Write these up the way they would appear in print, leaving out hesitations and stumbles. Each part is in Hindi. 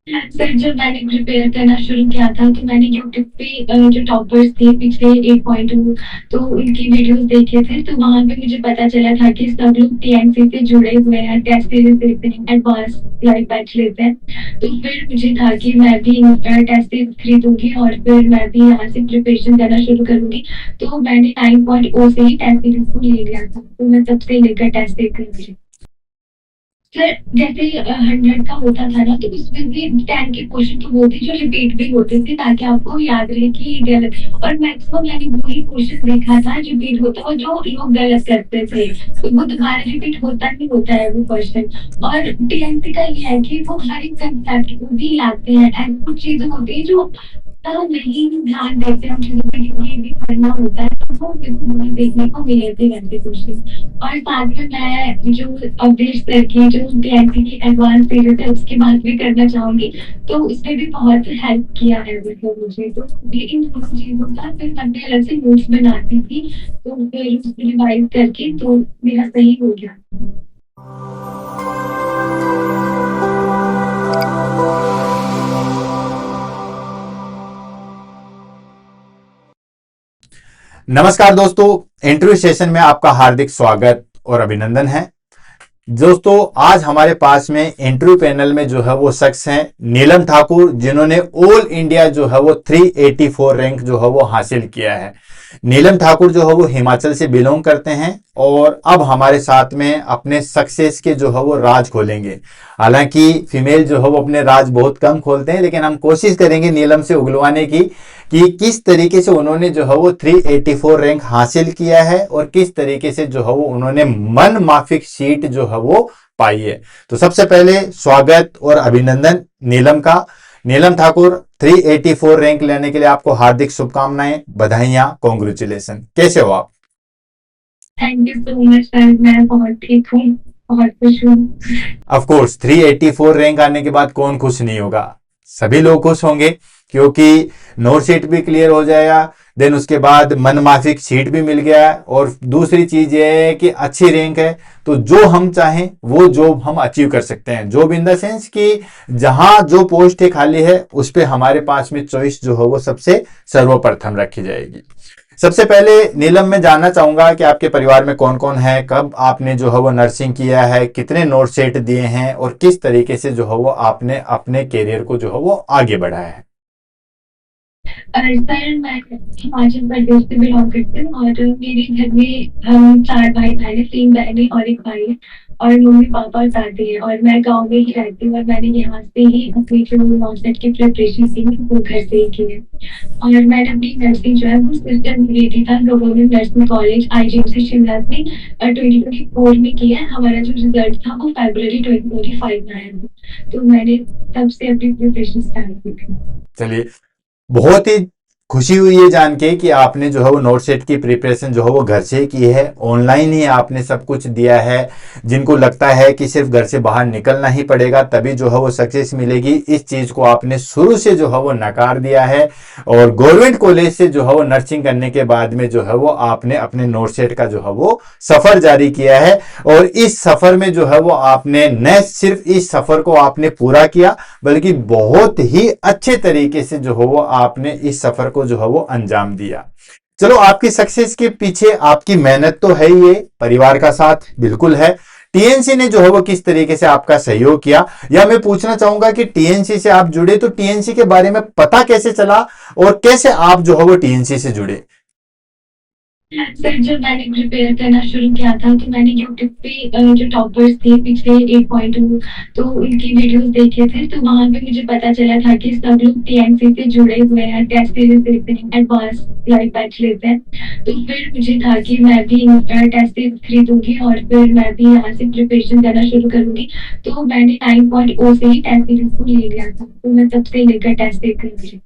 सर जब मैंने प्रिपेयर करना शुरू किया था तो मैंने यूट्यूब पे जो टॉपर्स थे पिछले 8.2 तो उनकी वीडियोस देखे थे, तो वहां पे मुझे पता चला था कि सब लोग टीएनसी से जुड़े हुए हैं, टेस्ट सीरीज देते हैं, एडवांस लाइव बैच लेते हैं। तो फिर मुझे था कि मैं भी टेस्ट सीरीज खरीदूंगी और फिर मैं भी यहाँ से प्रिपरेशन करना शुरू करूंगी। तो मैंने 9.0 से ही टेस्ट सीरीज को ले लिया था, तो मैं तब से लेकर टेस्ट सीरीज करूंगी। सर जैसे 100 का होता था ना, तो उसमें भी 10 के क्वेश्चन तो वो थे जो रिपीट भी होते थे ताकि आपको याद रहे कि ये गलत है। और मैक्सिमम मैंने वही क्वेश्चन देखा था जो रिपीट होता और जो लोग गलत करते थे, तो वो दोबारा रिपीट होता नहीं होता है वो क्वेश्चन। और टीएनसी का ये है कि वो हर एक कंसेप्ट को भी लाते हैं, ऐसी कुछ चीजें होती है जो नहीं ध्यान देते हैं उन चीजों पे, क्योंकि ये भी पढ़ना होता है, तो वो मुझे देखने को मिले थे वैसे क्वेश्चन। और साथ में मैं जो अपडेट स्तर की जो टीएनसी की एडवांस सीरीज है उसकी बात भी करना चाहूंगी। तो उसने भी बहुत हेल्प किया है मतलब मुझे। तो ये इन दोनों चीजों का फिर मैं भी अलग से नोट्स बनाती थी, तो फिर उसको रिवाइज करके तो मेरा सही हो गया। नमस्कार दोस्तों, इंटरव्यू सेशन में आपका हार्दिक स्वागत और अभिनंदन है। दोस्तों आज हमारे पास में इंटरव्यू पैनल में जो है वो शख्स हैं नीलम ठाकुर, जिन्होंने ऑल इंडिया जो है वो 384 रैंक जो है वो हासिल किया है। नीलम ठाकुर जो है वो हिमाचल से बिलोंग करते हैं और अब हमारे साथ में अपने सक्सेस के जो है वो राज खोलेंगे। हालांकि फीमेल जो है वो अपने राज बहुत कम खोलते हैं, लेकिन हम कोशिश करेंगे नीलम से उगलवाने की कि किस तरीके से उन्होंने जो है वो 384 रैंक हासिल किया है और किस तरीके से जो है वो उन्होंने मन माफिक सीट जो है वो पाई है। तो सबसे पहले स्वागत और अभिनंदन नीलम का। नीलम ठाकुर, 384 रैंक लेने के लिए आपको हार्दिक शुभकामनाएं, बधाइयां, कॉन्ग्रेचुलेशन। कैसे हो आप? Thank you so much sir, मैं बहुत ठीक हूँ, बहुत खुश हूँ। ऑफ कोर्स 384 रैंक आने के बाद कौन खुश नहीं होगा, सभी लोग खुश होंगे, क्योंकि नोट सीट भी क्लियर हो जाएगा, देन उसके बाद मनमाफिक सीट भी मिल गया, और दूसरी चीज ये है कि अच्छी रैंक है तो जो हम चाहें वो जॉब हम अचीव कर सकते हैं। जॉब इन द सेंस कि जहां जो पोस्ट है खाली है उस पर हमारे पास में चॉइस जो है वो सबसे सर्वप्रथम रखी जाएगी। सबसे पहले नीलम मैं जानना चाहूंगा कि आपके परिवार में कौन कौन है, कब आपने जो है वो नर्सिंग किया है, कितने नोट सेट दिए हैं और किस तरीके से जो है वो आपने अपने कैरियर को जो है वो आगे बढ़ाया है। सर मैं हिमाचल प्रदेश से बिलोंग करती हूँ और मेरे घर में हम 4 भाई बहन हैं, 3 बहनें और 1 भाई है। और मम्मी पापा और दादी है और मैं गांव में ही रहती हूँ, और मैंने यहाँ से ही अपनी जो नॉनसेट की प्रिपरेशन की वो घर से ही की है। और मैंने अपनी नर्सिंग जो है वो सिस्टम दी था government nursing college IGMC Shimla में 2024 में किया है। हमारा जो रिजल्ट था वो फरवरी 2025 में आया था, तो मैंने तब से अपनी प्रिपरेशन स्टार्ट की थी। चलिए, बहुत ही खुशी हुई है जान के कि आपने जो है वो नोट सेट की प्रिपरेशन जो है वो घर से की है, ऑनलाइन ही आपने सब कुछ दिया है। जिनको लगता है कि सिर्फ घर से बाहर निकलना ही पड़ेगा तभी जो है वो सक्सेस मिलेगी, इस चीज को आपने शुरू से जो है वो नकार दिया है और गवर्नमेंट कॉलेज से जो है वो नर्सिंग करने के बाद में जो है वो आपने अपने नोट सेट का जो है वो सफर जारी किया है। और इस सफर में जो है वो आपने न सिर्फ इस सफर को आपने पूरा किया, बल्कि बहुत ही अच्छे तरीके से जो है वो आपने इस सफर को जो है वो अंजाम दिया। चलो, आपकी सक्सेस के पीछे आपकी मेहनत तो है ही, ये परिवार का साथ बिल्कुल है। टीएनसी ने जो है वो किस तरीके से आपका सहयोग किया, या मैं पूछना चाहूंगा कि टीएनसी से आप जुड़े तो टीएनसी के बारे में पता कैसे चला और कैसे आप जो है वो टीएनसी से जुड़े? सर जब मैंने प्रिपेयर करना शुरू किया था तो मैंने यूट्यूब पे जो टॉपर्स थे पिछले 8.2 तो उनकी वीडियोस देखे थे, तो वहां पे मुझे पता चला था कि सब लोग टीएनसी से जुड़े हुए हैं, टेस्ट सीरीज देते हैं, एडवांस लाइव बैच लेते हैं। तो फिर मुझे था कि मैं भी टेस्ट सीरीज खरीदूंगी और फिर मैं भी यहाँ से प्रिपरेशन करना शुरू करूंगी। तो मैंने 9.0 से ही टेस्ट सीरीज को ले लिया था, तो मैं तब से लेकर टेस्ट सीरीज करूंगी।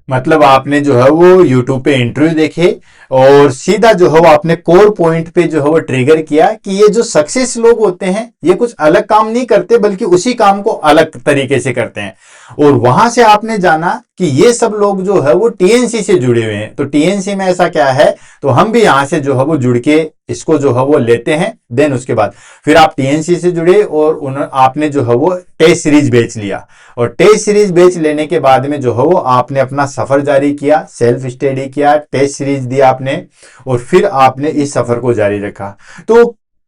मतलब आपने जो है वो यूट्यूब पे इंटरव्यू देखे और सीधा जो है वो आपने कोर पॉइंट पे जो है वो ट्रिगर किया कि ये जो सक्सेस लोग होते हैं ये कुछ अलग काम नहीं करते बल्कि उसी काम को अलग तरीके से करते हैं। और वहां से आपने जाना कि ये सब लोग जो है वो टीएनसी से जुड़े हुए हैं, तो टीएनसी में ऐसा क्या है, तो हम भी यहां से जो है वो जुड़ के इसको जो है वो लेते हैं। देन उसके बाद फिर आप टीएनसी से जुड़े और आपने जो है वो टेस्ट सीरीज बेच लिया, और टेस्ट सीरीज बेच लेने के बाद में जो है वो आपने अपना सफर जारी किया, सेल्फ स्टडी किया, टेस्ट सीरीज दिया आपने, और फिर आपने इस सफर को जारी रखा। तो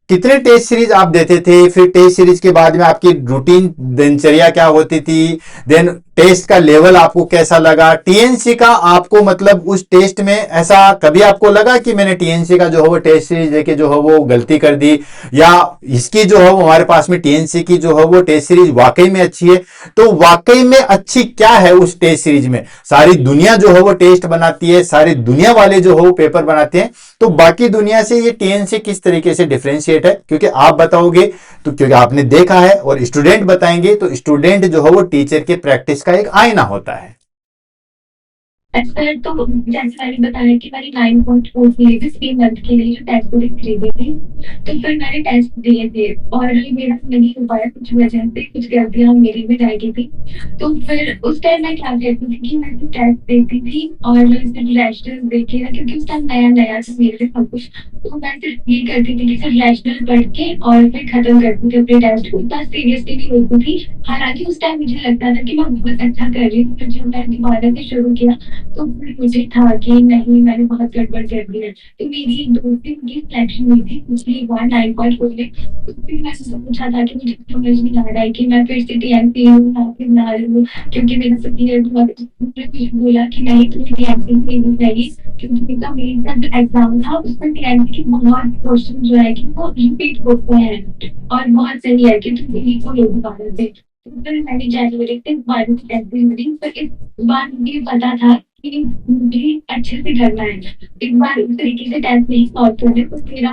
कितने टेस्ट सीरीज आप देते थे, फिर टेस्ट सीरीज के बाद में आपकी रूटीन दिनचर्या क्या होती थी, देन टेस्ट का लेवल आपको कैसा लगा, टीएनसी का आपको मतलब उस टेस्ट में ऐसा कभी आपको लगा कि मैंने टीएनसी का जो है वो टेस्ट सीरीज लेके जो है वो गलती कर दी, या इसकी जो है वो हमारे पास में टीएनसी की जो है वो टेस्ट सीरीज वाकई में अच्छी है। तो वाकई में अच्छी क्या है उस टेस्ट सीरीज में, सारी दुनिया जो है वो टेस्ट बनाती है, सारी दुनिया वाले जो है वो पेपर बनाते हैं, तो बाकी दुनिया से ये टीएनसी किस तरीके से डिफरेंशिएट है, क्योंकि आप बताओगे तो क्योंकि आपने देखा है, और स्टूडेंट बताएंगे तो स्टूडेंट जो है वो टीचर के प्रैक्टिस का एक आईना होता है। सर तो जैसे मैंने बताया कि मैंने 9.4 सिलेबस 3 मंथ के लिए जो टेस्ट बुक खरीदी थी, तो फिर मैंने टेस्ट दिए थे और मेरा नहीं हो पाया कुछ वजह से, कुछ गलतियां मेरी भी रह गई थी। तो फिर उस टाइम मैं क्या करती थी कि मैं तो टेस्ट देती थी और फिर रैशनल देखे, क्योंकि उस टाइम नया नया था मेरे लिए सब कुछ, तो मैं सिर्फ ये करती थी कि सिर्फ रैशनल पढ़ के और फिर खत्म करती थी अपने टेस्ट को, इतना सीरियसली नहीं होती थी। हालांकि उस टाइम मुझे लगता था कि मैं बहुत अच्छा कर रही हूँ, फिर जब मैंने दोबारा से शुरू किया तो फिर मुझे था कि नहीं, मैंने बहुत गड़बड़ कर दी है। तो मेरी एक दोस्त थी, उनकी सिलेक्शन हुई थी पिछली बार 9.4 में, तो फिर मैंने उससे पूछा था कि मुझे समझ नहीं आ रहा है कि मैं फिर से टीएमपी लूँ या फिर ना लूँ, क्योंकि मेरा सब्जेक्ट बहुत, उसने मुझे बोला कि नहीं तुम्हें टीएमपी लेनी चाहिए, क्योंकि मेरा मेन का जो एग्जाम था उसमें टीएमपी के बहुत क्वेश्चन जो है कि वो रिपीट होते हैं और बहुत सही है कि तुम इन्हीं को लोग दोबारा से। तो फिर मैंने जनवरी से 12 टेस्ट दी, पर इस बार मुझे पता था कि मुझे अच्छे से करना है, एक बार उस तरीके से टेस्ट नहीं सॉल्व करने, तो मेरा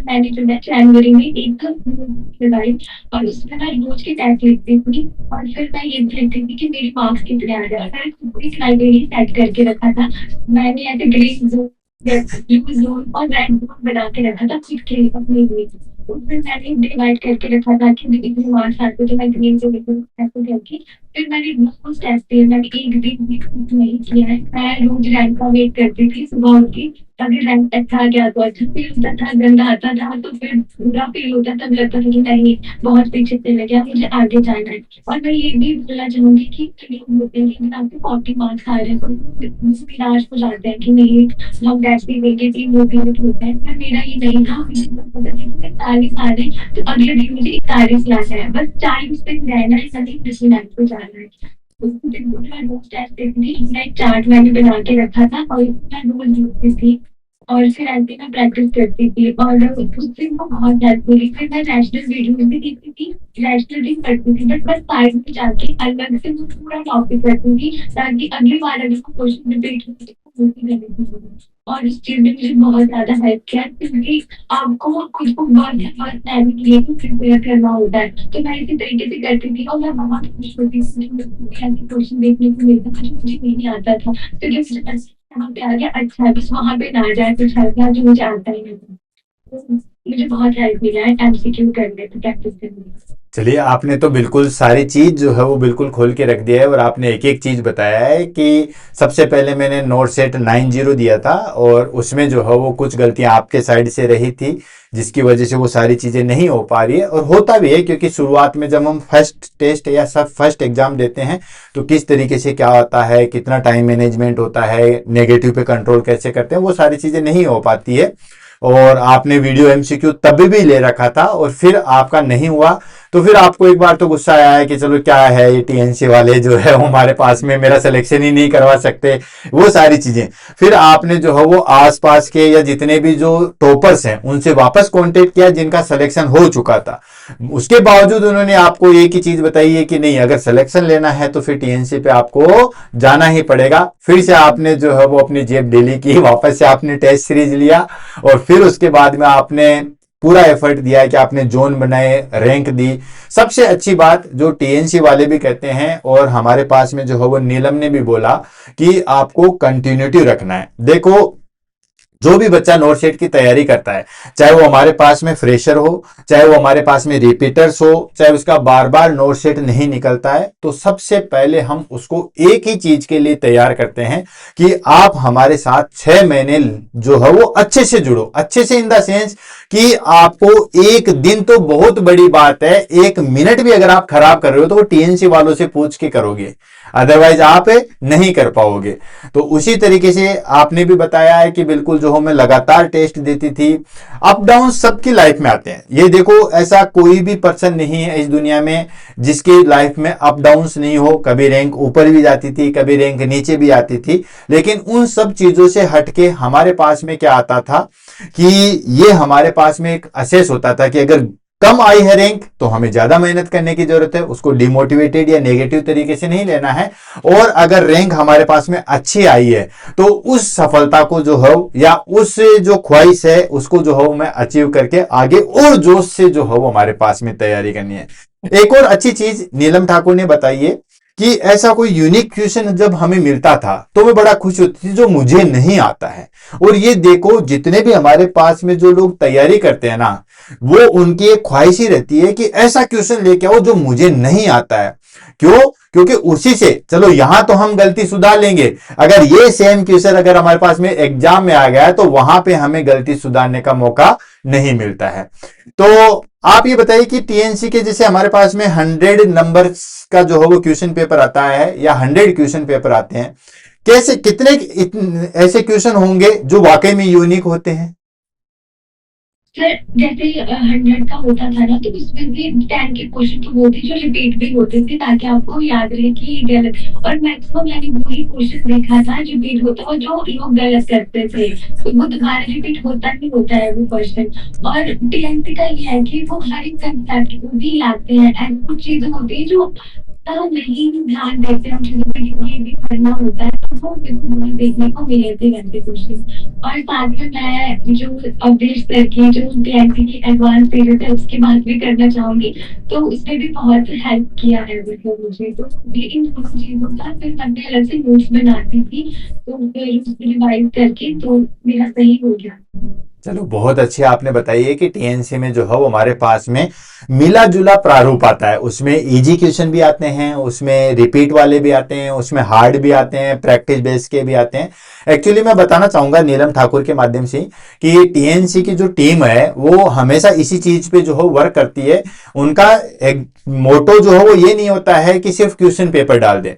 मैंने जो है जनवरी में एक लगाई और उसमें मैं रोज के टेस्ट लिखती थी और फिर मैं ये भी लिखती थी कि मेरे मार्क्स कितने आ रहे हैं। मैंने खुद एक लाइब्रेरी सेट करके रखा था, मैंने ऐसे ग्रीन जोन, ब्लू जोन और रेड जोन बना के रखा था खुद के लिए अपने लिए। तो फिर मैंने डिवाइड करके रखा था कि इतने मार्क्स आते तो मैं ग्रीन से लिखूँ ऐसे करके। फिर मैंने रोज टेस्ट दिए, मैंने एक दिन भी कुछ नहीं किया है, मैं रोज रैंक का वेट करती थी सुबह उठ के, अगर रैंक अच्छा आ गया तो अच्छा फील होता था, गंदा आता था तो फिर बुरा फील होता था, लगता था कि नहीं बहुत पीछे चले गया, मुझे आगे जाना है। और मैं ये भी बोलना चाहूंगी कि कई होते हैं कि आपके 40 मार्क्स आ रहे हैं तो निराश हो जाते हैं कि नहीं हम कैसे देंगे, टीम मोटिवेट होते हैं, पर मेरा ये नहीं था, मुझे पता था कि 41 आ रहे हैं तो अगले दिन मुझे 41 लाना है, बस 40 पे रहना है, कभी किसी मैच को जाना है। उसको दिन भर मैं रोज टेस्ट देती थी, अपना एक चार्ट मैंने बना के रखा था और मैं रोज लिखती थी और फिर ऐसे मैं प्रैक्टिस करती थी और उससे वो बहुत हेल्प मिली। फिर मैं नेशनल वीडियो भी देखती थी, नेशनल भी पढ़ती थी, बट बस साइड में जाके अलग से वो पूरा टॉपिक करती थी ताकि अगली बार अगर वो क्वेश्चन रिपीट होती तो होती रहती। और इस चीज ने मुझे बहुत ज्यादा हेल्प किया, क्योंकि आपको खुद को बहुत टाइम के लिए प्रिपेयर करना होता है। तो मैं इसी तरीके से करती थी और मैं बहुत खुश होती थी, क्वेश्चन देखने को मिलता था जो मुझे नहीं आता था, तो जब मुझे वहाँ पे आ गया अच्छा है, बस वहाँ पे ना जाए कुछ हल्का जो मुझे आता ही नहीं था। तो मुझे बहुत हेल्प मिला है एमसीक्यू करने में, प्रैक्टिस करने में। चलिए, आपने तो बिल्कुल सारी चीज जो है वो बिल्कुल खोल के रख दिया है, और आपने एक एक चीज बताया है कि सबसे पहले मैंने नोट सेट 90 दिया था और उसमें जो है वो कुछ गलतियां आपके साइड से रही थी जिसकी वजह से वो सारी चीजें नहीं हो पा रही है, और होता भी है क्योंकि शुरुआत में जब हम फर्स्ट टेस्ट या सब फर्स्ट एग्जाम देते हैं तो किस तरीके से क्या होता है, कितना टाइम मैनेजमेंट होता है, नेगेटिव पे कंट्रोल कैसे करते हैं, वो सारी चीजें नहीं हो पाती है। और आपने वीडियो एमसीक्यू तभी भी ले रखा था और फिर आपका नहीं हुआ, तो फिर आपको एक बार तो गुस्सा आया है कि चलो क्या है ये टीएनसी वाले जो है हमारे पास में मेरा सिलेक्शन ही नहीं करवा सकते, वो सारी चीजें। फिर आपने जो है वो आसपास के या जितने भी जो टॉपर्स हैं उनसे वापस कांटेक्ट किया जिनका सिलेक्शन हो चुका था, उसके बावजूद उन्होंने आपको एक ही चीज बताई है कि नहीं, अगर सिलेक्शन लेना है तो फिर टीएनसी पे आपको जाना ही पड़ेगा। फिर से आपने जो है वो अपनी जेब ढीली की, वापस से आपने टेस्ट सीरीज लिया और फिर उसके बाद में आपने पूरा एफर्ट दिया है कि आपने जोन बनाए, रैंक दी। सबसे अच्छी बात जो टीएनसी वाले भी कहते हैं और हमारे पास में जो है वो नीलम ने भी बोला कि आपको कंटिन्यूटी रखना है। देखो, जो भी बच्चा नोट सेट की तैयारी करता है, चाहे वो हमारे पास में फ्रेशर हो, चाहे वो हमारे पास में रिपीटर्स हो, चाहे उसका बार बार नोट सेट नहीं निकलता है, तो सबसे पहले हम उसको एक ही चीज के लिए तैयार करते हैं कि आप हमारे साथ 6 महीने जो है वो अच्छे से जुड़ो। अच्छे से इन द सेंस कि आपको एक दिन तो बहुत बड़ी बात है, 1 मिनट भी अगर आप खराब कर रहे हो तो वो टीएनसी वालों से पूछ के करोगे, अदरवाइज आप नहीं कर पाओगे। तो उसी तरीके से आपने भी बताया है कि बिल्कुल जो हो मैं लगातार टेस्ट देती थी। अप डाउन सबकी लाइफ में आते हैं, ये देखो ऐसा कोई भी पर्सन नहीं है इस दुनिया में जिसकी लाइफ में अप डाउन्स नहीं हो। कभी रैंक ऊपर भी जाती थी, कभी रैंक नीचे भी आती थी, लेकिन उन सब चीजों से हटके हमारे पास में क्या आता था कि ये हमारे पास में एक असेस होता था कि अगर कम आई है रैंक तो हमें ज्यादा मेहनत करने की जरूरत है, उसको डिमोटिवेटेड या नेगेटिव तरीके से नहीं लेना है। और अगर रैंक हमारे पास में अच्छी आई है तो उस सफलता को जो है या उस जो ख्वाहिश है उसको जो है मैं अचीव करके आगे और जोश से जो है वो हमारे पास में तैयारी करनी है। एक और अच्छी चीज नीलम ठाकुर ने बताई है कि ऐसा कोई यूनिक क्वेश्चन जब हमें मिलता था तो मैं बड़ा खुश होती थी जो मुझे नहीं आता है। और ये देखो जितने भी हमारे पास में जो लोग तैयारी करते हैं ना, वो उनकी एक ख्वाहिश ही रहती है कि ऐसा क्वेश्चन लेके आओ जो मुझे नहीं आता है। क्यों? क्योंकि उसी से चलो यहां तो हम गलती सुधार लेंगे, अगर ये सेम क्वेश्चन अगर हमारे पास में एग्जाम में आ गया है तो वहां पे हमें गलती सुधारने का मौका नहीं मिलता है। तो आप ये बताइए कि टीएनसी के जैसे हमारे पास में 100 नंबर का जो है वो क्वेश्चन पेपर आता है या 100 क्वेश्चन पेपर आते हैं, कैसे कितने ऐसे क्वेश्चन होंगे जो वाकई में यूनिक होते हैं? सर जैसे 100 का होता था ना, तो उसमें भी 10 के क्वेश्चन तो वो थे जो रिपीट भी होते थे ताकि आपको याद रहे कि ये गलत। और मैक्सिमम मैंने वही क्वेश्चन देखा था रिपीट होता और जो लोग गलत करते थे तो वो दोबारा रिपीट होता नहीं होता है वो क्वेश्चन। और टीएनसी का ये है कि वो हर एक कंसेप्ट को भी लाते हैं, एंड कुछ चीजें होती है जो हम नहीं ध्यान देते हम चीजों पर, ये भी पढ़ना होता है तो वो मुझे देखने को मिले थे घंटे क्वेश्चन। और साथ में मैं जो अपडेट स्तर की जो टीएनसी की एडवांस सीरीज है उसकी बात भी करना चाहूंगी, तो उसने भी बहुत हेल्प किया है मतलब मुझे। तो ये इन दोनों चीजों का फिर मैं अपने अलग से नोट्स बनाती थी, तो फिर उसको रिवाइज करके तो मेरा सही हो गया। चलो बहुत अच्छी आपने बताई है कि टीएनसी में जो है वो हमारे पास में मिला जुला प्रारूप आता है, उसमें इजी क्वेश्चन भी आते हैं, उसमें रिपीट वाले भी आते हैं, उसमें हार्ड भी आते हैं, प्रैक्टिस बेस के भी आते हैं। एक्चुअली मैं बताना चाहूंगा नीलम ठाकुर के माध्यम से कि टीएनसी की जो टीम है वो हमेशा इसी चीज पे जो है वर्क करती है। उनका एक मोटो जो है वो ये नहीं होता है कि सिर्फ क्वेश्चन पेपर डाल दें।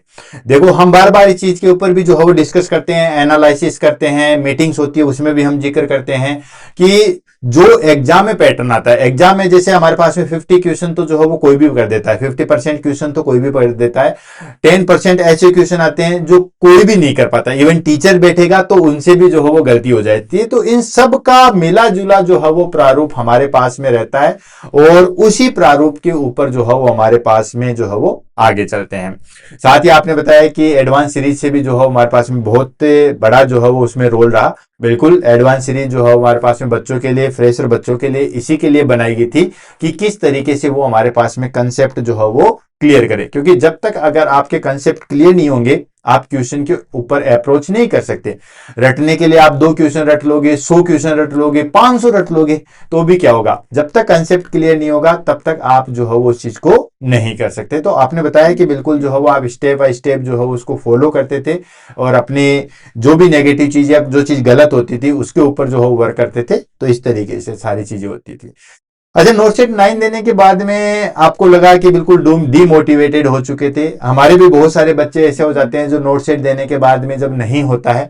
देखो हम बार बार इस चीज के ऊपर भी जो है वो डिस्कस करते हैं, एनालिसिस करते हैं, मीटिंग्स होती है उसमें भी हम जिक्र करते हैं कि जो एग्जाम में पैटर्न आता है, एग्जाम में जैसे हमारे पास में 50 क्वेश्चन तो जो है वो कोई भी कर देता है, 50% क्वेश्चन तो कोई भी कर देता है, 10% ऐसे क्वेश्चन आते हैं जो कोई भी नहीं कर पाता, इवन टीचर बैठेगा तो उनसे भी जो है वो गलती हो जाती है। तो इन सब का मिला जुला जो है वो प्रारूप हमारे पास में रहता है और उसी प्रारूप के ऊपर जो है वो हमारे पास में जो है वो आगे चलते हैं। साथ ही आपने बताया कि एडवांस सीरीज से भी जो है हमारे पास में बहुत बड़ा जो है वो उसमें रोल रहा। बिल्कुल एडवांस सीरीज जो है हमारे पास में बच्चों के लिए, फ्रेशर बच्चों के लिए इसी के लिए बनाई गई थी कि किस तरीके से वो हमारे पास में कंसेप्ट जो है वो क्लियर करे। क्योंकि जब तक अगर आपके कंसेप्ट क्लियर नहीं होंगे आप क्वेश्चन के ऊपर अप्रोच नहीं कर सकते। रटने के लिए आप 2 क्वेश्चन रट लोगे, 100 क्वेश्चन रट लोगे, 500 रट लोगे तो भी क्या होगा, जब तक कंसेप्ट क्लियर नहीं होगा तब तक आप जो है वो उस चीज को नहीं कर सकते। तो आपने बताया कि बिल्कुल जो है वो आप स्टेप बाय स्टेप जो है उसको फॉलो करते थे और अपने जो भी नेगेटिव चीज या जो चीज गलत होती थी उसके ऊपर जो है वर्क करते थे। तो इस तरीके से सारी चीजें होती थी। अच्छा, नोट सेट 9 देने के बाद में आपको लगा कि बिल्कुल डीमोटिवेटेड हो चुके थे। हमारे भी बहुत सारे बच्चे ऐसे हो जाते हैं जो नोट सेट देने के बाद में जब नहीं होता है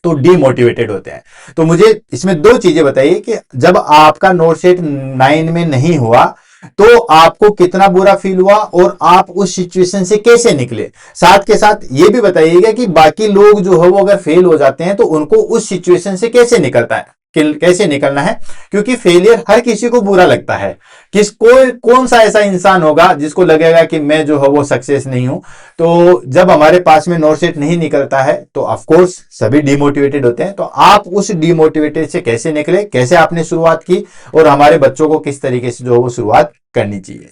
तो डीमोटिवेटेड होते हैं। तो मुझे इसमें 2 चीजें बताइए कि जब आपका नोट सेट 9 में नहीं हुआ तो आपको कितना बुरा फील हुआ और आप उस सिचुएशन से कैसे निकले। साथ के साथ ये भी बताइएगा कि बाकी लोग जो है वो अगर फेल हो जाते हैं तो उनको उस सिचुएशन से कैसे निकलता है, कैसे निकलना है। क्योंकि फेलियर हर किसी को बुरा लगता है। कौन सा ऐसा इंसान होगा जिसको लगेगा कि मैं जो है वो सक्सेस नहीं हूं। तो जब हमारे पास में नोट सेट नहीं निकलता है तो ऑफ कोर्स सभी डिमोटिवेटेड होते हैं। तो आप उस डिमोटिवेटेड से कैसे निकले, कैसे आपने शुरुआत की और हमारे बच्चों को किस तरीके से जो है वो शुरुआत करनी चाहिए।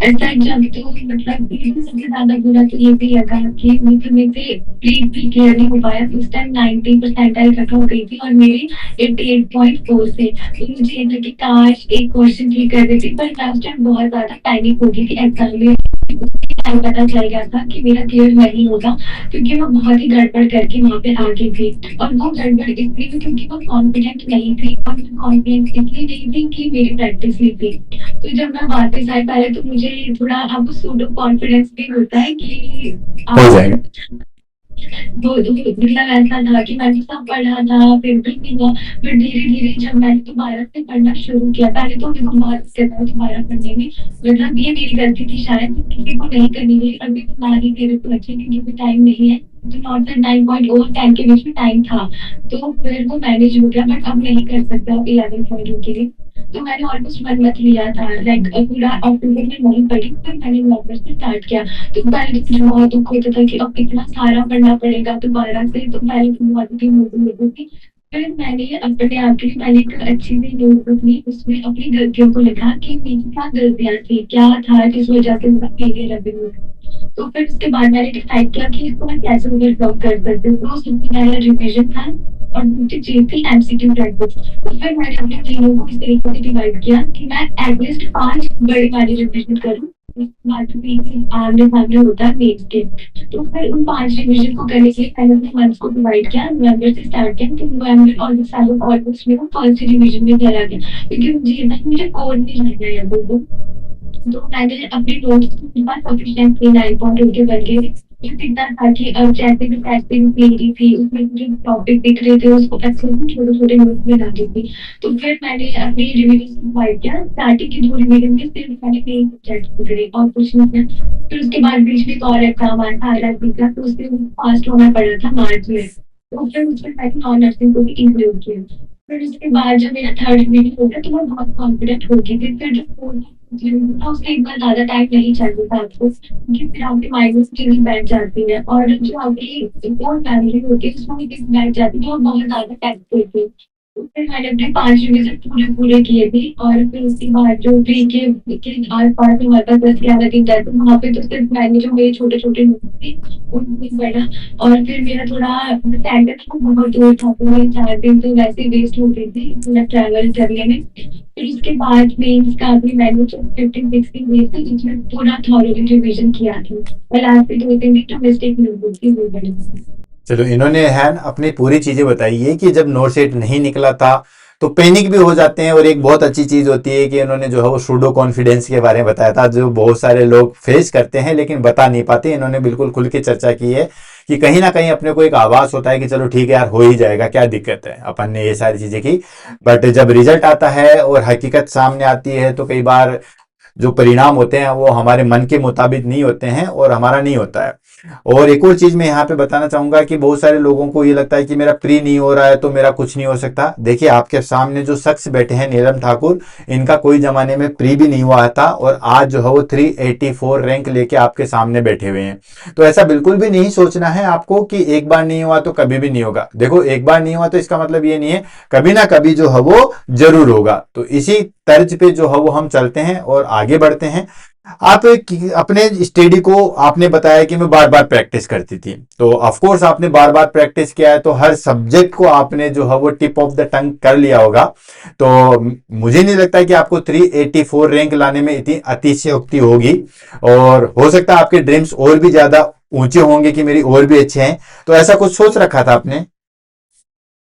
ऐसा जब तो मतलब ये भी सबसे ज़्यादा बुरा तो ये भी लगा कि मतलब मेरे से प्रीप भी क्लियर नहीं हो पाया। उस टाइम 90 परसेंटाइल कट हो गई थी और मेरी 88.4 से। तो मुझे ये था कि काश एक क्वेश्चन ठीक कर देती, पर मैं उस टाइम बहुत ज़्यादा पैनिक हो गई थी एग्ज़ाम में। टाइम पता चल गया था कि मेरा क्लियर नहीं होगा, क्योंकि मैं बहुत ही गड़बड़ करके वहाँ पे आ गई थी। और वो गड़बड़ इसलिए भी क्योंकि मैं कॉन्फिडेंट नहीं थी, और मैं कॉन्फिडेंट इसलिए नहीं थी कि मेरी प्रैक्टिस नहीं थी। तो जब मैं वापस आई पहले तो मुझे थोड़ा आपको सूडो कॉन्फिडेंस भी होता है कि हो आप जाएगा। मतलब ऐसा था कि मैंने सब पढ़ा था, फिर भी नहीं हुआ। फिर धीरे-धीरे जब मैंने दोबारा से पढ़ना शुरू किया, पहले तो मेरे को बहुत दिक्कत आई दोबारा पढ़ने में। मतलब ये मेरी गलती थी शायद, किसी को नहीं करनी चाहिए। अभी तो ना ही मेरे को अच्छे क्योंकि अभी टाइम नहीं है। तो नॉट दैट 9.0 और 10 के बीच में टाइम था। तो फिर वो मैनेज हो गया, बट अब नहीं कर सकते अब 11.2 के लिए। तो मैंने ऑलमोस्ट 1 मंथ लिया था, लाइक पूरा अक्टूबर में नहीं पढ़ी, फिर मैंने वापस से स्टार्ट किया। तो पहले तो मुझे बहुत दुःख होता था कि अब इतना सारा पढ़ना पड़ेगा दोबारा से, तो पहले तो बहुत ही मोटिवेटेड थी। फिर मैंने अपने आप के लिए पहले एक अच्छी सी नोटबुक ली, उसमें अपनी गलतियों को लिखा कि मेरी क्या गलतियाँ थी, क्या था जिस वजह से मैं फेलियर अभी हूँ। तो फिर उसके बाद मैंने डिसाइड किया कि इसको मैं कैसे ओवरकम कर सकती हूँ। तो सबसे पहला रिवीजन था और दूसरी चीज़ थी एमसीक्यू प्रैक्टिस। तो फिर मैंने अपने तीनों को इस तरीके से डिवाइड किया कि मैं एटलीस्ट 5 बड़ी वाली रिवीजन करूँ। उसके बाद भी आमने-सामने होता है मेंस के। तो फिर उन 5 रिवीजन को करने के लिए मैंने अपने मंथ्स को डिवाइड किया, नवंबर से स्टार्ट किया, तो नवंबर ऑलमोस्ट मेरा फर्स्ट रिवीजन में चला गया। क्योंकि मुझे ये था कि मुझे कोड नहीं जानना है अभी तो मैंने अपने नोट्स के पास सफिशिएंटली 9.2 के बन गए। ये दिखता था कि अब जैसे भी टेस्टिंग मेरी थी, उसमें मुझे टॉपिक दिख रहे थे, उसको अच्छे से छोटे-छोटे नोट्स में डाली थी। तो फिर मैंने अपनी रिवीजन डिवाइड किया। स्टार्टिंग की 2 रिवीजन में सिर्फ मैंने 3 सब्जेक्ट पकड़े और कुछ नहीं किया। फिर उसके बाद बीच में एक और एग्ज़ाम आया था आईआरबी का, तो उसमें पास होना पड़ा था मार्च में। तो फिर उसमें मैंने नॉन नर्सिंग को भी इंक्लूड किया। फिर उसके बाद जब मेरा थर्ड रिवीजन हो गया, तो मैं बहुत कॉन्फिडेंट हो गई थी। फिर जो फोर्थ उससे एक बार ज़्यादा टाइम नहीं चाहिए था आपको, क्योंकि फिर आपके माइंड में चीज़ें बैठ जाती हैं, और जो आपकी कोर मेमोरी होती है उसमें भी चीज़ बैठ जाती है और बहुत ज़्यादा टाइम लेती है। तो फिर मैंने अपने 5 रिवीजन पूरे पूरे किए थे, और फिर उसके बाद जो प्री के आस-पास हमारे पास 10-11 दिन रहते, वहाँ पे तो सिर्फ मैंने जो मेरे छोटे-छोटे नोट्स थे उनमें पढ़ा। और फिर मेरा थोड़ा सेंटर था बहुत दूर था, तो मेरे 4 दिन तो वैसे ही वेस्ट हो गए थे पूरा ट्रैवल करने में। फिर उसके बाद मेंस का भी मैंने जो 15-16 डेज़ थे उसमें पूरा थॉरोली रिवीजन किया था। और लास्ट के 2-3 दिन जो मिस्टेक नोटबुक थी वो बनी। चलो, इन्होंने है न अपनी पूरी चीजें बताई है कि जब नोट सेट नहीं निकला था तो पैनिक भी हो जाते हैं, और एक बहुत अच्छी चीज होती है कि इन्होंने जो है वो सूडो कॉन्फिडेंस के बारे में बताया था, जो बहुत सारे लोग फेस करते हैं लेकिन बता नहीं पाते। इन्होंने बिल्कुल खुल के चर्चा की है कि कहीं ना कहीं अपने को एक आभास होता है कि चलो ठीक है यार, हो ही जाएगा, क्या दिक्कत है, अपन ने ये सारी चीजें की। बट जब रिजल्ट आता है और हकीकत सामने आती है तो कई बार जो परिणाम होते हैं वो हमारे मन के मुताबिक नहीं होते हैं और हमारा नहीं होता है। और एक और चीज मैं यहाँ पे बताना चाहूंगा कि बहुत सारे लोगों को ये लगता है कि मेरा प्री नहीं हो रहा है तो मेरा कुछ नहीं हो सकता। देखिए, आपके सामने जो शख्स बैठे हैं नीलम ठाकुर, इनका कोई जमाने में प्री भी नहीं हुआ था और आज जो है वो 384 रैंक लेके आपके सामने बैठे हुए हैं। तो ऐसा बिल्कुल भी नहीं सोचना है आपको कि एक बार नहीं हुआ तो कभी भी नहीं होगा। देखो, एक बार नहीं हुआ तो इसका मतलब ये नहीं है, कभी ना कभी जो है वो जरूर होगा। तो इसी तर्ज पे जो है वो हम चलते हैं और आगे बढ़ते हैं। आप अपने स्टडी को आपने बताया कि मैं बार बार प्रैक्टिस करती थी, तो ऑफ कोर्स आपने बार बार प्रैक्टिस किया है तो हर सब्जेक्ट को आपने जो है वो टिप ऑफ द टंग कर लिया होगा। तो मुझे नहीं लगता कि आपको 384 रैंक लाने में इतनी अतिशयोक्ति होगी, और हो सकता है आपके ड्रीम्स और भी ज्यादा ऊंचे होंगे कि मेरी और भी अच्छे हैं। तो ऐसा कुछ सोच रखा था आपने?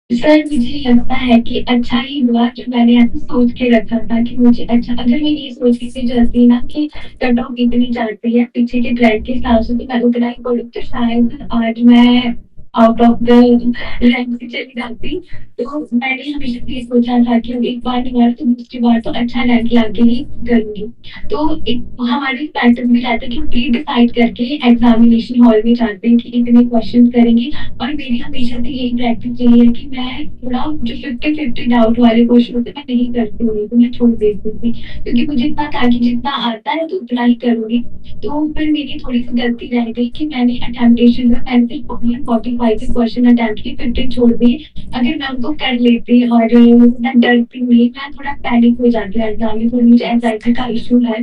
सर मुझे लगता है कि अच्छा ही हुआ जो मैंने ऐसा सोच के रखा था कि मुझे अच्छा, अगर मैं ये सोच के चलती ना कि कट ऑफ इतनी जाती है पीछे के ग्रेड के हिसाब से, तो मैं उतना ही पढ़ूँ तो शायद आज मैं आउट ऑफ द रैंक से चली जाती। तो मैंने हमेशा ये सोचा था कि अब एक बार नहीं हुआ तो दूसरी बार तो अच्छा रैंक लाके ही करूँगी। तो एक हमारी पैटर्न भी रहता है कि हम प्री डिसाइड करके एग्जामिनेशन हॉल में जाते हैं कि इतने क्वेश्चन करेंगे। और मेरी हमेशा से यही प्रैक्टिस रही है कि मैं थोड़ा जो 50-50 डाउट वाले क्वेश्चन होते हैं मैं नहीं करती हूँ, तो मैं छोड़ देती थी, क्योंकि मुझे इतना था कि जितना आता है तो उतना ही करूँगी। तो फिर मेरी थोड़ी-सी गलती रह गई कि मैंने अटेम्प्टेशन में मैंने सिर्फ 45 के क्वेश्चन अटेम्प्ट किए, 15 छोड़ दिए। अगर मैं उनको कर लेती और मैं डरती नहीं, मैं थोड़ा पैनिक हो जाती हर एग्ज़ाम में, थोड़ी मुझे एंग्ज़ायटी का इश्यू है।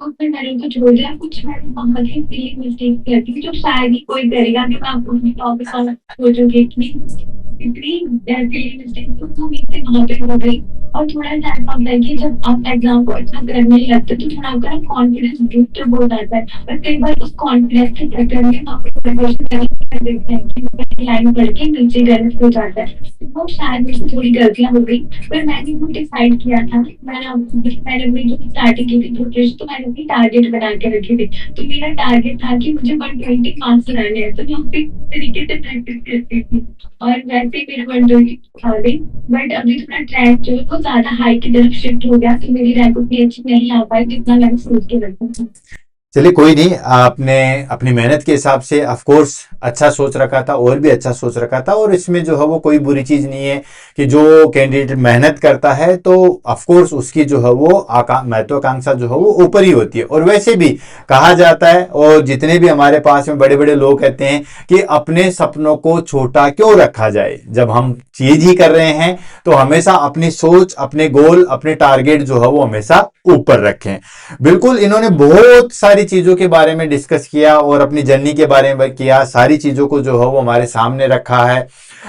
तो फिर मैंने उनको छोड़ दिया। कुछ मैंने बहुत ही सिली मिस्टेक करती थी, जो शायद ही कोई करेगा, कि मैं आपको अपने टॉपिक और सोचूँगी कि इतनी सिली मिस्टेक तो वो मेरे से वहाँ पे हो गई। और थोड़ा सा ऐसा होता है कि जब आप एग्ज़ाम को अच्छा करने लगते हो, तो थोड़ा आपका ना कॉन्फिडेंस बूस्ट हो जाता है। और कई बार उस कॉन्फिडेंस के चक्कर में आप प्रिपरेशन गलत कर देते हैं, कि ऊपर लाइन पढ़ के नीचे गलत हो जाता है। तो वो शायद मुझसे थोड़ी गलतियाँ हो गई। पर मैंने वो डिसाइड किया था, मैंने अपनी जो स्टार्टिंग की थी प्रिपरेशन, तो मैंने अपनी टारगेट बना के रखी थी। तो मेरा टारगेट था कि मुझे 120 मार्क्स लाने हैं, तो मैं उसी तरीके से प्रैक्टिस करती थी और वैसे ही मेरे 120 आ गई। बट अभी थोड़ा ट्रैक जो है वो ज़्यादा हाई की तरफ शिफ्ट हो गया, तो मेरी रैंक उतनी अच्छी नहीं आ पाई जितना मैंने सोच के रखा था। चलिए कोई नहीं, आपने अपनी मेहनत के हिसाब से ऑफ कोर्स अच्छा सोच रखा था और भी अच्छा सोच रखा था, और इसमें जो है वो कोई बुरी चीज नहीं है कि जो कैंडिडेट मेहनत करता है तो ऑफ कोर्स उसकी जो है वो महत्वाकांक्षा जो है वो ऊपर ही होती है। और वैसे भी कहा जाता है, और जितने भी हमारे पास में बड़े बड़े लोग कहते हैं कि अपने सपनों को छोटा क्यों रखा जाए, जब हम चीज ही कर रहे हैं तो हमेशा अपनी सोच, अपने गोल, अपने टारगेट जो है वो हमेशा ऊपर रखें। बिल्कुल, इन्होंने बहुत सारी चीजों के बारे में डिस्कस किया और अपनी जर्नी के बारे में किया, सारी चीजों को जो है वो हमारे सामने रखा है।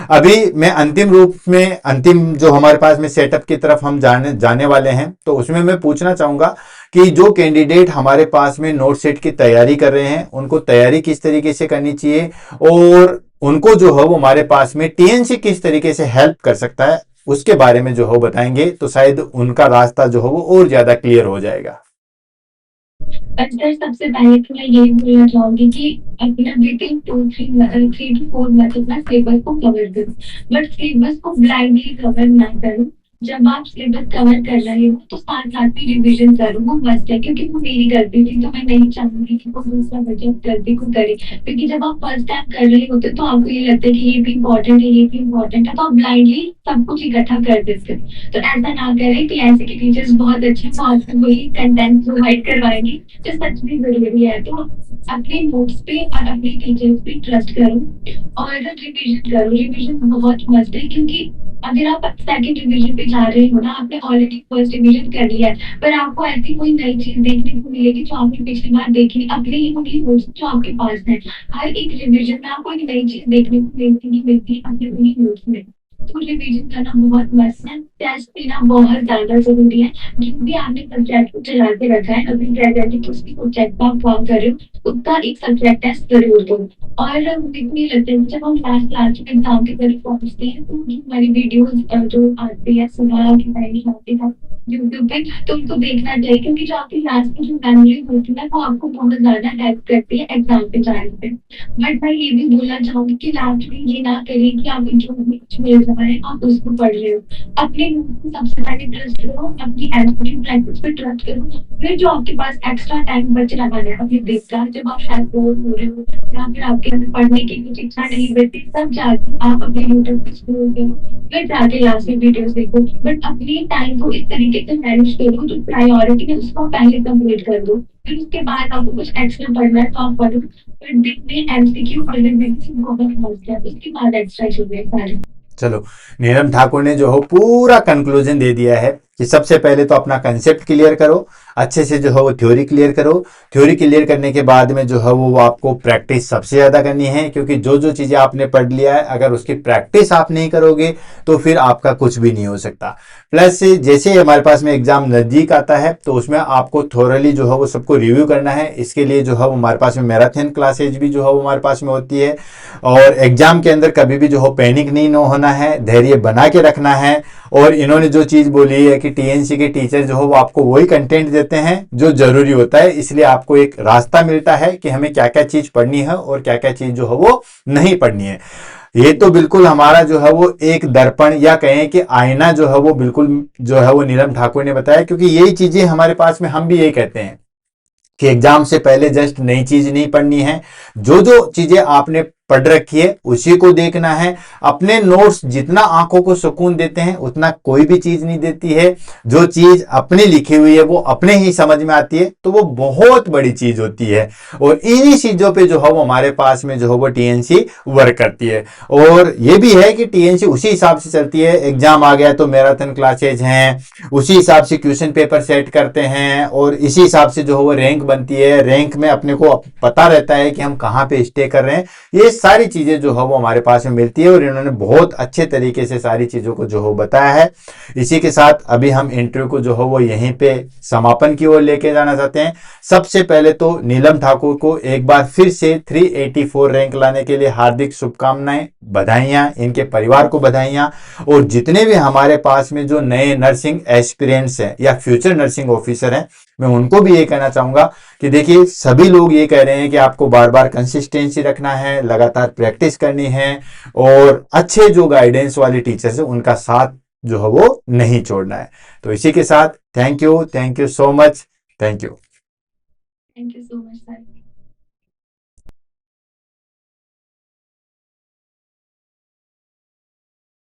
अभी मैं अंतिम रूप में, अंतिम जो हमारे पास में सेटअप की तरफ हम जाने वाले हैं, तो उसमें मैं पूछना चाहूंगा कि जो कैंडिडेट हमारे पास में नोट सेट की तैयारी कर रहे हैं उनको तैयारी किस तरीके से करनी चाहिए, और उनको जो है वो हमारे पास में टीएनसी किस तरीके से हेल्प कर सकता है, उसके बारे में जो है बताएंगे तो शायद उनका रास्ता जो है वो और ज्यादा क्लियर हो जाएगा। अंदर सबसे पहले तो मैं यही बोलना चाहूँगी कि अपना विदिन 3 to 4 मंथ अपना सिलेबस को कवर करो। बट सिलेबस को ब्लाइंडली कवर ना करो। जब आप सिलेबस कवर कर रहे हो तो साथ-साथ में रिवीजन करो, वो मस्ट है, क्योंकि वो मेरी गलती थी, तो मैं नहीं चाहूँगी कि कोई दूसरा बच्चा उस गलती को करे। क्योंकि जब आप फर्स्ट टाइम कर रहे होते हो तो आपको ये लगता है कि ये भी इम्पोर्टेंट है, ये भी इम्पोर्टेंट है, तो आप ब्लाइंडली सब कुछ इकट्ठा कर देते हो। तो ऐसा ना करें। टीएनसी के टीचर्स बहुत अच्छे हैं, वो आपको वही कंटेंट प्रोवाइड करवाएँगे जो सच में ज़रूरी है। तो अपने नोट्स पे और अपने टीचर्स पे ट्रस्ट करो और रिवीजन करो। रिवीजन बहुत मस्ट है, क्योंकि अगर आप सेकंड रिवीजन पे जा रहे हो ना, आपने ऑलरेडी फर्स्ट रिवीजन कर लिया है, पर आपको ऐसी कोई नई चीज़ देखने को मिलेगी जो आपने पिछली बार देखी नहीं, अपने ही उन्हीं नोट्स जो आपके पास हैं। हर एक रिवीजन में आपको एक नई चीज़ देखने को मिलती है अपने उन्हीं नोट्स में। तो रिवीजन करना बहुत मस्ट है। टेस्ट देना बहुत ज़्यादा ज़रूरी है। जो भी आपने सब्जेक्ट को चला के रखा है, अभी प्रेज़ेंटली किसी सब्जेक्ट पे आप काम कर रहे हो, उसका एक सब्जेक्ट टेस्ट ज़रूर दो। और मुझे नहीं लगता है जब हम लास्ट में एग्ज़ाम की तरफ पहुँचते हैं, तो जो हमारी वीडियोज़ जो आती है, सुबह की टाइम आती है यूट्यूब पे, तो उनको देखना चाहिए, क्योंकि जो आपकी लास्ट की जो मेमोरी होती है, वो आपको बहुत ज़्यादा हेल्प करती है एग्ज़ाम पे जाने पे। बट मैं ये भी बोलना चाहूँगी कि लास्ट में ये ना करें कि आप जो बीच में मिल है आप उसको पढ़ रहे हो। अपने नोट्स पे सबसे पहले ट्रस्ट करो, अपनी एजुकेशन प्रैक्टिस पे ट्रस्ट करो। फिर जो आपके पास एक्स्ट्रा टाइम बच रहा है अपने दिन का, जब आप शायद बोर हो रहे हो या फिर आपके अंदर पढ़ने की कुछ इच्छा नहीं बची, तब जाके आप अपने यूट्यूब पे स्क्रॉल करो, फिर जाके लास्ट में वीडियोस देखो। बट अपने टाइम को इस तरीके से मैनेज करो, जो प्रायोरिटी है उसको पहले कंप्लीट कर दो। फिर उसके बाद आपको कुछ एक्स्ट्रा पढ़ना है तो आप पढ़ो। फिर दिन में एमसीक्यू पढ़ने में बहुत मस्त है, उसके बाद एक्स्ट्रा चीजें सारी। चलो, नीलम ठाकुर ने जो हो पूरा कंक्लूजन दे दिया है कि सबसे पहले तो अपना कंसेप्ट क्लियर करो, अच्छे से जो है वो थ्योरी क्लियर करो। थ्योरी क्लियर करने के बाद में जो है वो आपको प्रैक्टिस सबसे ज़्यादा करनी है, क्योंकि जो जो चीज़ें आपने पढ़ लिया है अगर उसकी प्रैक्टिस आप नहीं करोगे तो फिर आपका कुछ भी नहीं हो सकता। प्लस जैसे हमारे पास में एग्जाम नज़दीक आता है तो उसमें आपको थोरली जो है वो सबको रिव्यू करना है। इसके लिए जो है वो हमारे पास में मैराथन क्लासेज भी जो है वो हमारे पास में होती है। और एग्जाम के अंदर कभी भी जो हो पैनिक नहीं होना है, धैर्य बना के रखना है। और इन्होंने जो चीज़ बोली है कि टीएनसी के टीचर जो हो वो आपको वही कंटेंट देते हैं जो जरूरी होता है, इसलिए आपको एक रास्ता मिलता है कि हमें क्या क्या चीज़ पढ़नी है और क्या क्या चीज़ जो है वो नहीं पढ़नी है। ये तो बिल्कुल हमारा जो है वो एक दर्पण या कहें कि आईना जो है वो बिल्कुल जो है वो नीलम ठाकुर ने बताया, क्योंकि यही चीज़ें हमारे पास में हम भी यही कहते हैं कि एग्जाम से पहले जस्ट नई चीज नहीं पढ़नी है। जो जो चीजें आपने पढ़ रखी है उसी को देखना है। अपने नोट्स जितना आंखों को सुकून देते हैं उतना कोई भी चीज नहीं देती है। जो चीज अपनी लिखी हुई है वो अपने ही समझ में आती है तो वो बहुत बड़ी चीज होती है। और इन्हीं चीजों पे जो है वो हमारे पास में जो है वो टीएनसी वर्क करती है। और ये भी है कि टीएनसी उसी हिसाब से चलती है, एग्जाम आ गया तो मैराथन क्लासेज हैं, उसी हिसाब से क्वेश्चन पेपर सेट करते हैं और इसी हिसाब से जो है वो रैंक बनती है। रैंक में अपने को पता रहता है कि हम कहाँ पे स्टे कर रहे हैं। ये सारी चीजें जो है वो हमारे पास में मिलती है और इन्होंने बहुत अच्छे तरीके से सारी चीजों को जो है बताया है। इसी के साथ अभी हम इंटरव्यू को जो है वो यहीं पे समापन की ओर लेके जाना चाहते हैं। सबसे पहले तो नीलम ठाकुर को एक बार फिर से 384 रैंक लाने के लिए हार्दिक शुभकामनाएं, बधाइयां, इनके परिवार को बधाइयां। और जितने भी हमारे पास में जो नए नर्सिंग एस्पिरेंट्स हैं या फ्यूचर नर्सिंग ऑफिसर हैं, मैं उनको भी ये कहना चाहूंगा कि देखिए सभी लोग ये कह रहे हैं कि आपको बार बार कंसिस्टेंसी रखना है, लगातार प्रैक्टिस करनी है और अच्छे जो गाइडेंस वाले टीचर्स हैं उनका साथ जो है वो नहीं छोड़ना है। तो इसी के साथ thank you so much, thank you. Thank you so much sir.